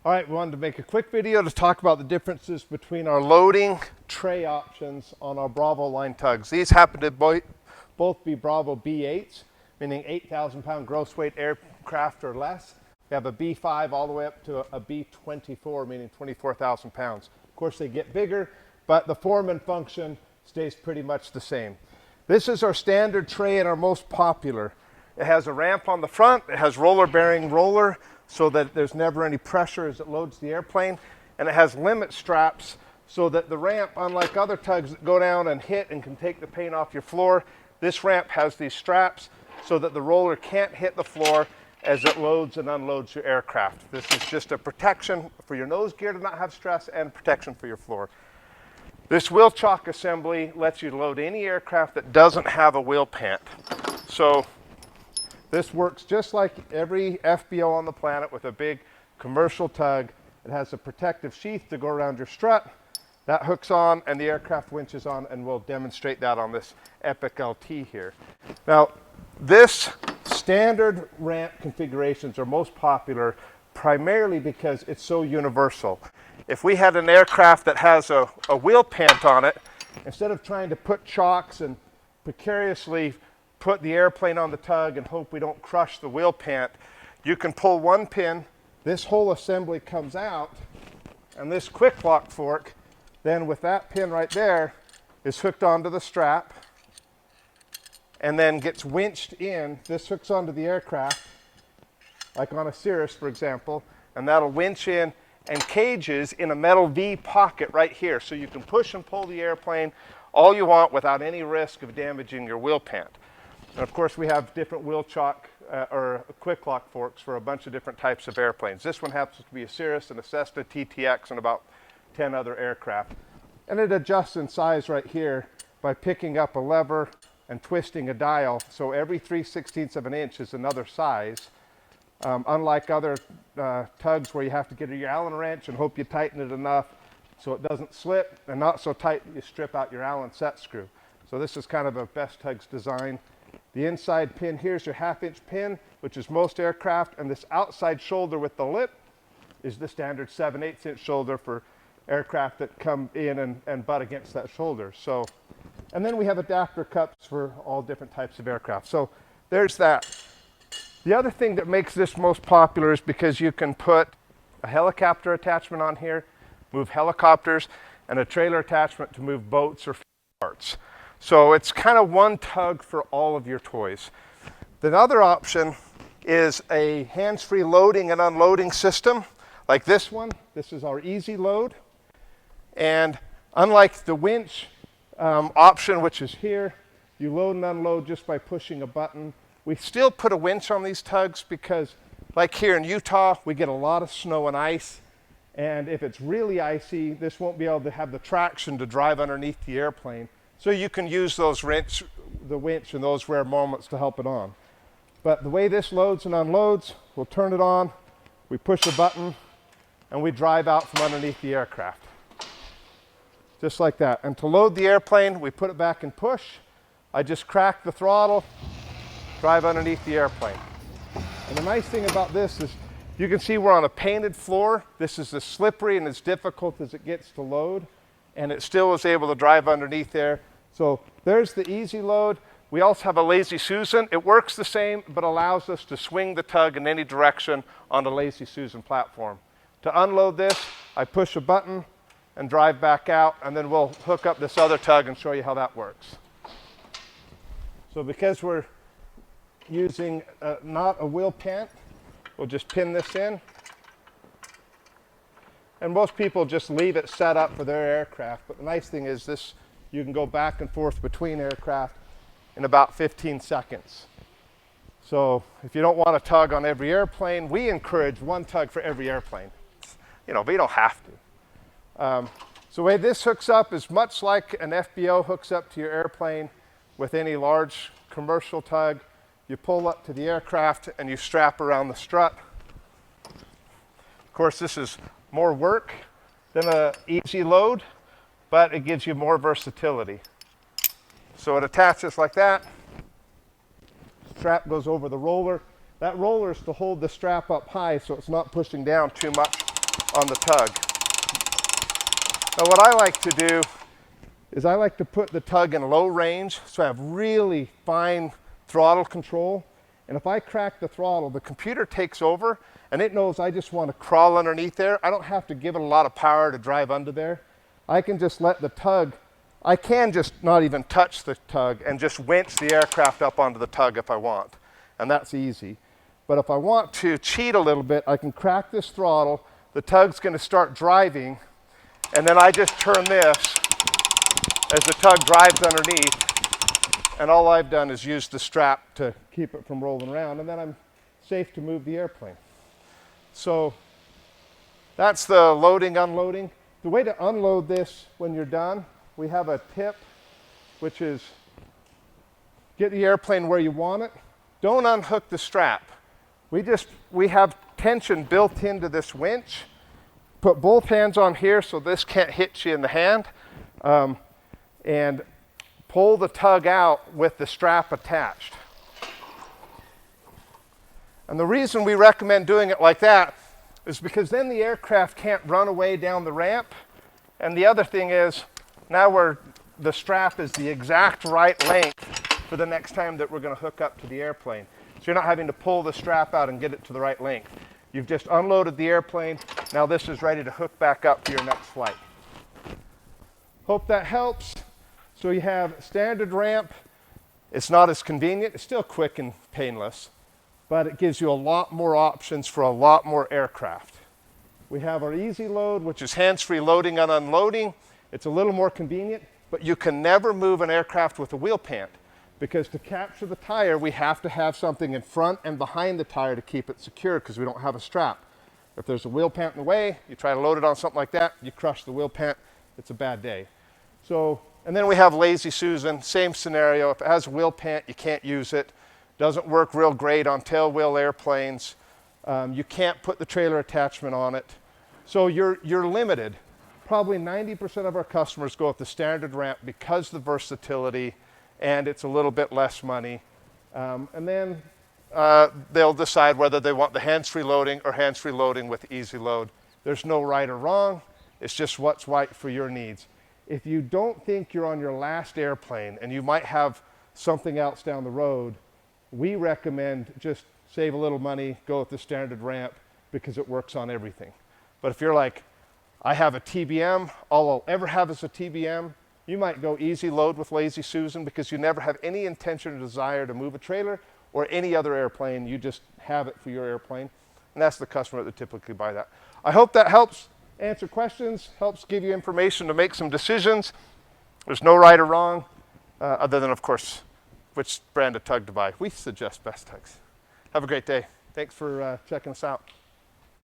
All right, we wanted to make a quick video to talk about the differences between our loading tray options on our Bravo line tugs. These happen to both be Bravo B8s, meaning 8,000 pound gross weight aircraft or less. We have a B5 all the way up to a B24, meaning 24,000 pounds. Of course, they get bigger, but the form and function stays pretty much the same. This is our standard tray and our most popular. It has a ramp on the front, it has roller bearing roller, so that there's never any pressure as it loads the airplane. And it has limit straps so that the ramp, unlike other tugs that go down and hit and can take the paint off your floor, this ramp has these straps so that the roller can't hit the floor as it loads and unloads your aircraft. This is just a protection for your nose gear to not have stress and protection for your floor. This wheel chock assembly lets you load any aircraft that doesn't have a wheel pant. So this works just like every FBO on the planet with a big commercial tug. It has a protective sheath to go around your strut. That hooks on and the aircraft winches on, and we'll demonstrate that on this Epic LT here. Now, this standard ramp configurations are most popular primarily because it's so universal. If we had an aircraft that has a wheel pant on it, instead of trying to put chocks and precariously put the airplane on the tug and hope we don't crush the wheel pant, you can pull one pin, this whole assembly comes out, and this quick lock fork then with that pin right there is hooked onto the strap and then gets winched in. This hooks onto the aircraft, like on a Cirrus for example, and that'll winch in and cages in a metal V pocket right here, so you can push and pull the airplane all you want without any risk of damaging your wheel pant. And of course we have different wheel chock or quick lock forks for a bunch of different types of airplanes. This one happens to be a Cirrus and a Cessna TTX and about 10 other aircraft. And it adjusts in size right here by picking up a lever and twisting a dial. So every 3/16 of an inch is another size. Unlike other tugs where you have to get your Allen wrench and hope you tighten it enough so it doesn't slip, and not so tight that you strip out your Allen set screw. So this is kind of a best tugs design. The inside pin, here's your 1/2 inch pin, which is most aircraft, and this outside shoulder with the lip is the standard 7/8 inch shoulder for aircraft that come in and butt against that shoulder. So, and then we have adapter cups for all different types of aircraft. So there's that. The other thing that makes this most popular is because you can put a helicopter attachment on here, move helicopters, and a trailer attachment to move boats or parts. So it's kind of one tug for all of your toys. The other option is a hands-free loading and unloading system like this one. This is our easy load. And unlike the winch option, which is here, you load and unload just by pushing a button. We still put a winch on these tugs because, like here in Utah, we get a lot of snow and ice. And if it's really icy, this won't be able to have the traction to drive underneath the airplane. So you can use the winch in those rare moments to help it on. But the way this loads and unloads, we'll turn it on, we push a button, and we drive out from underneath the aircraft. Just like that. And to load the airplane, we put it back and push. I just crack the throttle, drive underneath the airplane. And the nice thing about this is you can see we're on a painted floor. This is as slippery and as difficult as it gets to load, and it still is able to drive underneath there. So there's the easy load. We also have a Lazy Susan. It works the same, but allows us to swing the tug in any direction on the Lazy Susan platform. To unload this, I push a button and drive back out, and then we'll hook up this other tug and show you how that works. So because we're using not a wheel pant, we'll just pin this in. And most people just leave it set up for their aircraft, but the nice thing is this, you can go back and forth between aircraft in about 15 seconds. So if you don't want a tug on every airplane, we encourage one tug for every airplane. You know, but you don't have to. So the way this hooks up is much like an FBO hooks up to your airplane with any large commercial tug. You pull up to the aircraft and you strap around the strut. Of course, this is more work than an easy load, but it gives you more versatility. So it attaches like that. Strap goes over the roller. That roller is to hold the strap up high so it's not pushing down too much on the tug. Now what I like to do is I like to put the tug in low range so I have really fine throttle control. And if I crack the throttle, the computer takes over and it knows I just want to crawl underneath there. I don't have to give it a lot of power to drive under there. I can just let the tug, I can just not even touch the tug and just winch the aircraft up onto the tug if I want. And that's easy. But if I want to cheat a little bit, I can crack this throttle, the tug's going to start driving, and then I just turn this as the tug drives underneath, and all I've done is use the strap to keep it from rolling around, and then I'm safe to move the airplane. So that's the loading, unloading. The way to unload this when you're done, we have a tip, which is get the airplane where you want it. Don't unhook the strap. We have tension built into this winch. Put both hands on here so this can't hit you in the hand. And pull the tug out with the strap attached. And the reason we recommend doing it like that is because then the aircraft can't run away down the ramp. And the other thing is, now the strap is the exact right length for the next time that we're going to hook up to the airplane. So you're not having to pull the strap out and get it to the right length. You've just unloaded the airplane. Now this is ready to hook back up for your next flight. Hope that helps. So you have standard ramp. It's not as convenient. It's still quick and painless, but it gives you a lot more options for a lot more aircraft. We have our easy load, which is hands-free loading and unloading. It's a little more convenient, but you can never move an aircraft with a wheel pant, because to capture the tire, we have to have something in front and behind the tire to keep it secure because we don't have a strap. If there's a wheel pant in the way, you try to load it on something like that, you crush the wheel pant, it's a bad day. So, and then we have Lazy Susan, same scenario. If it has a wheel pant, you can't use it. Doesn't work real great on tailwheel airplanes. You can't put the trailer attachment on it. So you're limited. Probably 90% of our customers go with the standard ramp because of the versatility, and it's a little bit less money. And then they'll decide whether they want the hands-free loading or hands-free loading with easy load. There's no right or wrong. It's just what's right for your needs. If you don't think you're on your last airplane and you might have something else down the road, we recommend just save a little money, go with the standard ramp because it works on everything. But if you're like, I have a TBM, all I'll ever have is a TBM, you might go easy load with Lazy Susan because you never have any intention or desire to move a trailer or any other airplane. You just have it for your airplane. And that's the customer that typically buy that. I hope that helps answer questions, helps give you information to make some decisions. There's no right or wrong, other than, of course, which brand of tug to buy. We suggest best tugs. Have a great day. Thanks for checking us out.